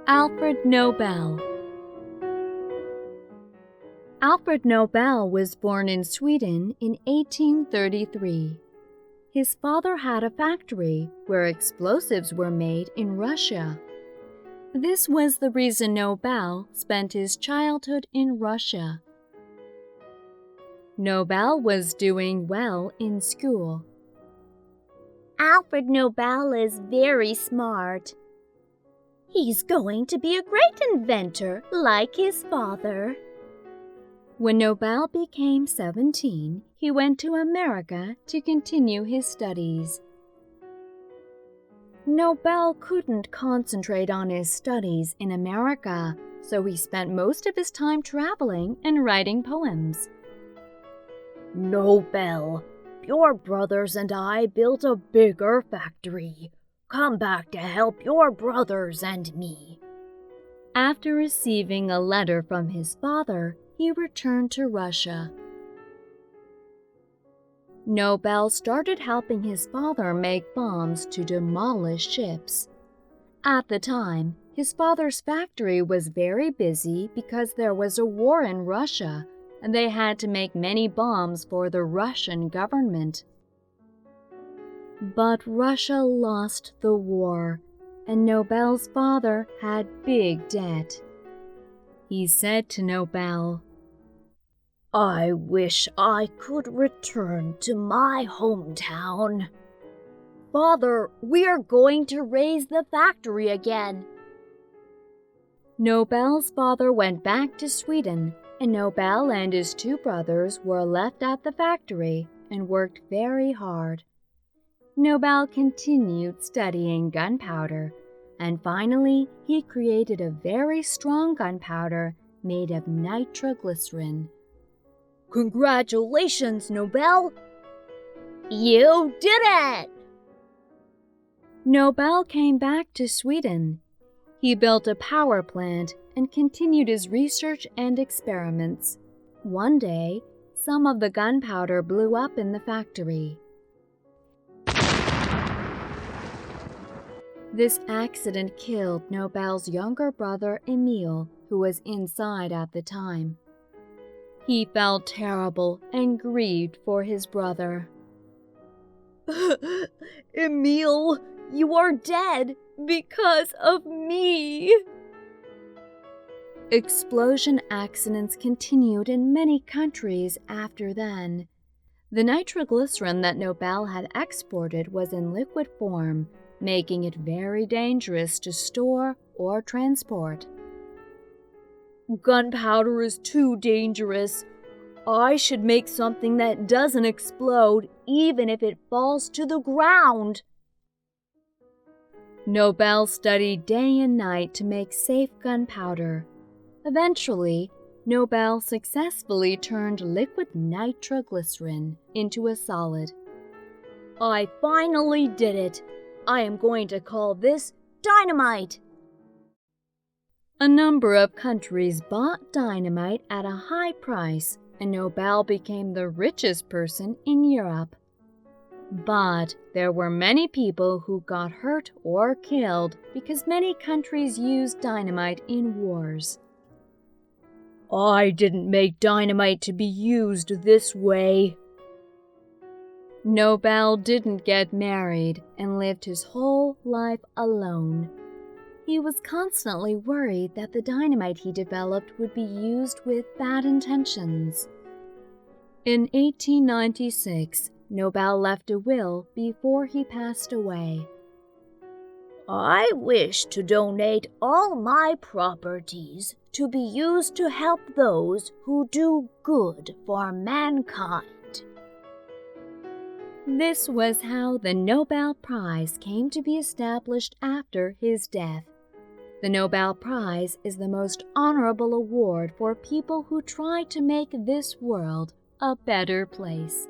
Alfred Nobel. Alfred Nobel was born in Sweden in 1833. His father had a factory where explosives were made in Russia. This was the reason Nobel spent his childhood in Russia. Nobel was doing well in school. Alfred Nobel is very smart. He's going to be a great inventor like his father. When Nobel became 17, he went to America to continue his studies. Nobel couldn't concentrate on his studies in America, so he spent most of his time traveling and writing poems. Nobel, your brothers and I built a bigger factory. Come back to help your brothers and me. After receiving a letter from his father, he returned to Russia. Nobel started helping his father make bombs to demolish ships. At the time, his father's factory was very busy because there was a war in Russia, and they had to make many bombs for the Russian government. But Russia lost the war, and Nobel's father had big debt. He said to Nobel, "I wish I could return to my hometown. Father, we are going to raise the factory again." Nobel's father went back to Sweden, and Nobel and his two brothers were left at the factory and worked very hard. Nobel continued studying gunpowder, and finally he created a very strong gunpowder made of nitroglycerin. Congratulations, Nobel! You did it! Nobel came back to Sweden. He built a power plant and continued his research and experiments. One day, some of the gunpowder blew up in the factory. This accident killed Nobel's younger brother Emil, who was inside at the time. He felt terrible and grieved for his brother. Emil, you are dead because of me. Explosion accidents continued in many countries after then. The nitroglycerin that Nobel had exported was in liquid form, making it very dangerous to store or transport. Gunpowder is too dangerous. I should make something that doesn't explode even if it falls to the ground. Nobel studied day and night to make safe gunpowder. Eventually, Nobel successfully turned liquid nitroglycerin into a solid. I finally did it. I am going to call this dynamite. A number of countries bought dynamite at a high price, and Nobel became the richest person in Europe. But there were many people who got hurt or killed because many countries used dynamite in wars. I didn't make dynamite to be used this way. Nobel didn't get married and lived his whole life alone. He was constantly worried that the dynamite he developed would be used with bad intentions. In 1896, Nobel left a will before he passed away. I wish to donate all my properties to be used to help those who do good for mankind. This was how the Nobel Prize came to be established after his death. The Nobel Prize is the most honorable award for people who try to make this world a better place.